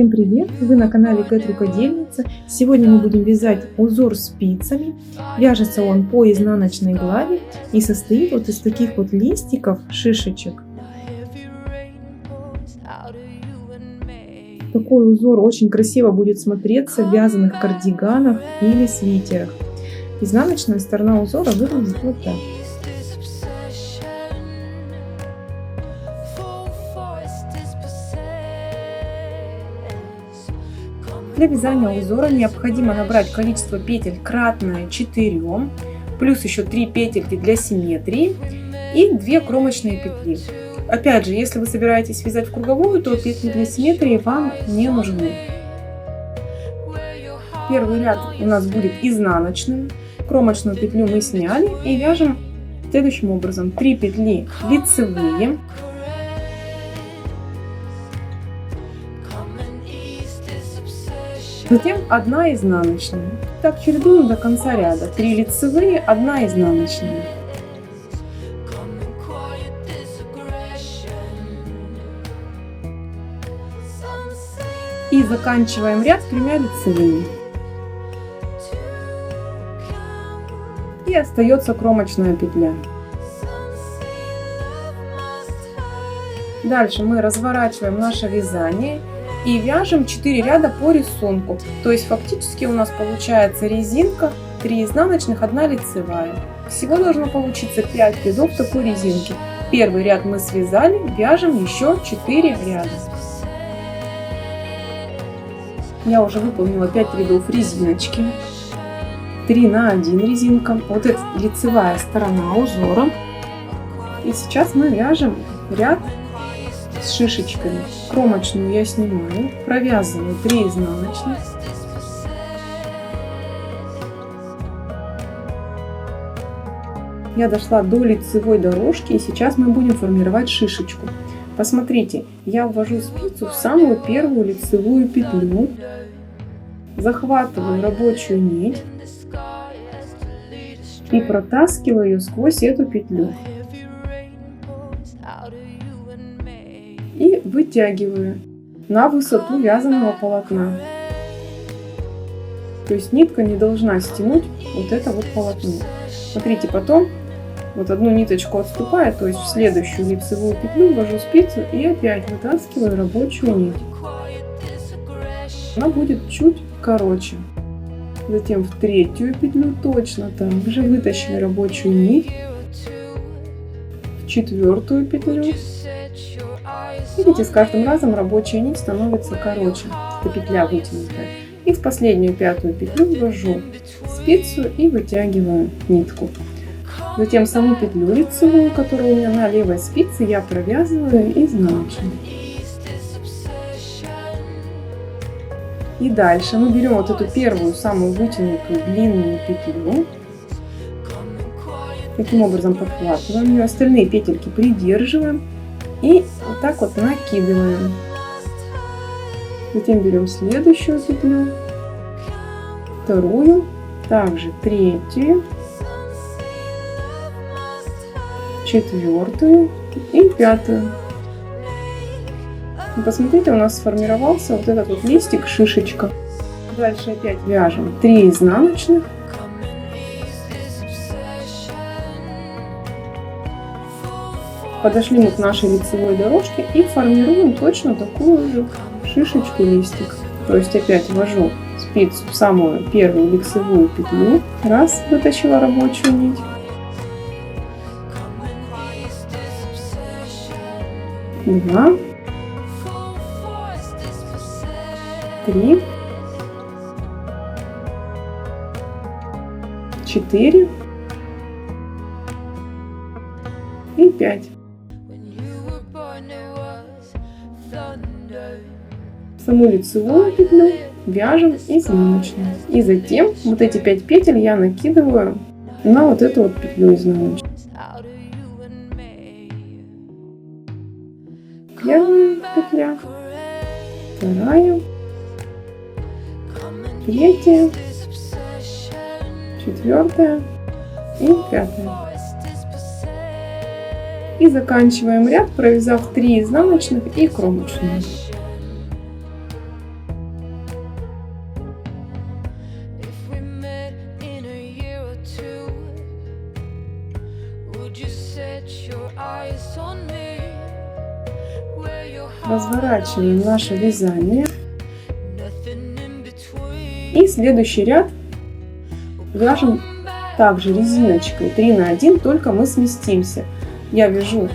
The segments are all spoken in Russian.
Всем привет! Вы на канале Кэт Рукодельница. Сегодня мы будем вязать узор спицами. Вяжется он по изнаночной глади и состоит вот из таких вот листиков, шишечек. Такой узор очень красиво будет смотреться в вязаных кардиганах или свитерах. Изнаночная сторона узора выглядит вот так. Для вязания узора необходимо набрать количество петель кратное 4, плюс еще 3 петельки для симметрии и 2 кромочные петли. Опять же, если вы собираетесь вязать в круговую, то петли для симметрии вам не нужны. Первый ряд у нас будет изнаночным, кромочную петлю мы сняли и вяжем следующим образом: 3 петли лицевые, затем 1 изнаночная. Так чередуем до конца ряда. 3 лицевые, 1 изнаночная. И заканчиваем ряд 3 лицевыми. И остается кромочная петля. Дальше мы разворачиваем наше вязание и вяжем 4 ряда по рисунку. То есть фактически у нас получается резинка, 3 изнаночных, 1 лицевая. Всего должно получиться 5 рядов такой резинки. Первый ряд мы связали, вяжем еще 4 ряда. Я уже выполнила 5 рядов резиночки. 3 на 1 резинка. Вот это лицевая сторона узора. И сейчас мы вяжем ряд с шишечками. Кромочную я снимаю, провязываю 3 изнаночных. Я дошла до лицевой дорожки, и сейчас мы будем формировать шишечку. Посмотрите, я ввожу спицу в самую первую лицевую петлю, захватываю рабочую нить и протаскиваю ее сквозь эту петлю. И вытягиваю на высоту вязаного полотна. То есть нитка не должна стянуть вот это вот полотно. Смотрите, потом вот одну ниточку отступаю, то есть в следующую лицевую петлю ввожу спицу и опять вытаскиваю рабочую нить. Она будет чуть короче. Затем в третью петлю точно так же вытащили рабочую нить. В четвертую петлю. Видите, с каждым разом рабочая нить становится короче. Это петля вытянутая. И в последнюю 5-ю петлю ввожу спицу и вытягиваю нитку. Затем саму петлю лицевую, которая у меня на левой спице, я провязываю изнаночной. И дальше мы берем вот эту первую, самую вытянутую длинную петлю. Таким образом подхватываем ее, остальные петельки придерживаем и вот так вот накидываем. Затем берем следующую петлю, вторую, также третью, четвертую и 5-ю. Посмотрите, у нас сформировался вот этот вот листик, шишечка. Дальше опять вяжем 3 изнаночных. Подошли мы к нашей лицевой дорожке и формируем точно такую же шишечку, листик. То есть опять ввожу спицу в самую первую лицевую петлю. Раз, вытащила рабочую нить. 2, 3, 4 и 5. Саму лицевую петлю вяжем изнаночную. И затем вот эти 5 петель я накидываю на вот эту вот петлю изнаночную. Первая петля, вторая, третья, четвертая и 5-я. И заканчиваем ряд, провязав 3 изнаночных и кромочную. Разворачиваем наше вязание. И следующий ряд вяжем также резиночкой 3 на 1, только мы сместимся. Я вяжу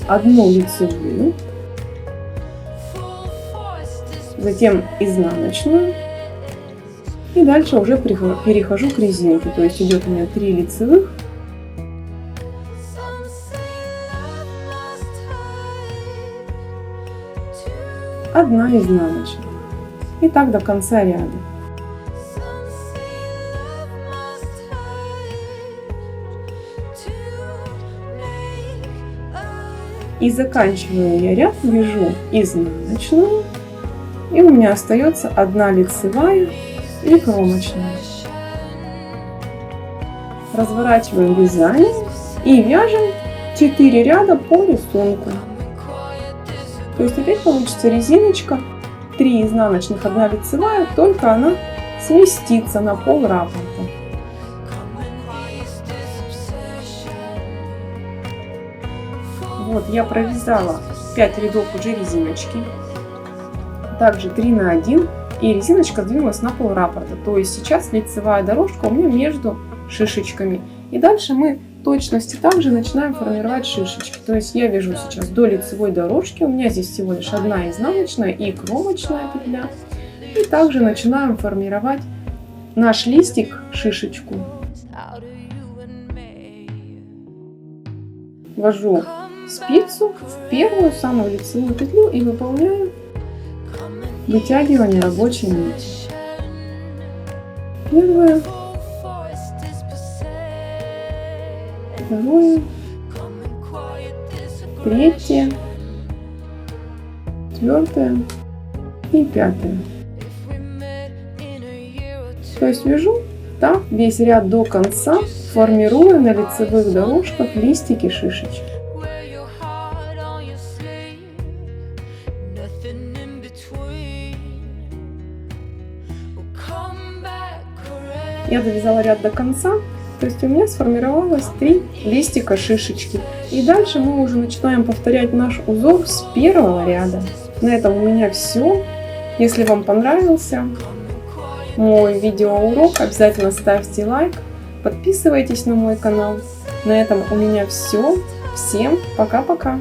одну лицевую, затем изнаночную, и дальше уже перехожу к резинке. То есть идет у меня 3 лицевых, одна изнаночная. И так до конца ряда. И заканчивая я ряд, вяжу изнаночную, и у меня остается одна лицевая и кромочная. Разворачиваем вязание и вяжем 4 ряда по рисунку. То есть опять получится резиночка, 3 изнаночных, 1 лицевая, только она сместится на пол раппорта. Вот я провязала 5 рядов уже резиночки, также 3 на 1, и резиночка сдвинулась на пол раппорта. То есть сейчас лицевая дорожка у меня между шишечками. И дальше мы в точности также начинаем формировать шишечки. То есть я вяжу сейчас до лицевой дорожки, у меня здесь всего лишь 1 изнаночная и кромочная петля. И также начинаем формировать наш листик, шишечку. Ввожу спицу в первую самую лицевую петлю и выполняю вытягивание рабочей нити. Первая, вторая, третья, четвертая и пятая. То есть вяжу так весь ряд до конца, формируя на лицевых дорожках листики шишечки. Я довязала ряд до конца, то есть у меня сформировалось 3 листика шишечки. И дальше мы уже начинаем повторять наш узор с первого ряда. На этом у меня все. Если вам понравился мой видеоурок, обязательно ставьте лайк, подписывайтесь на мой канал. На этом у меня все. Всем пока-пока!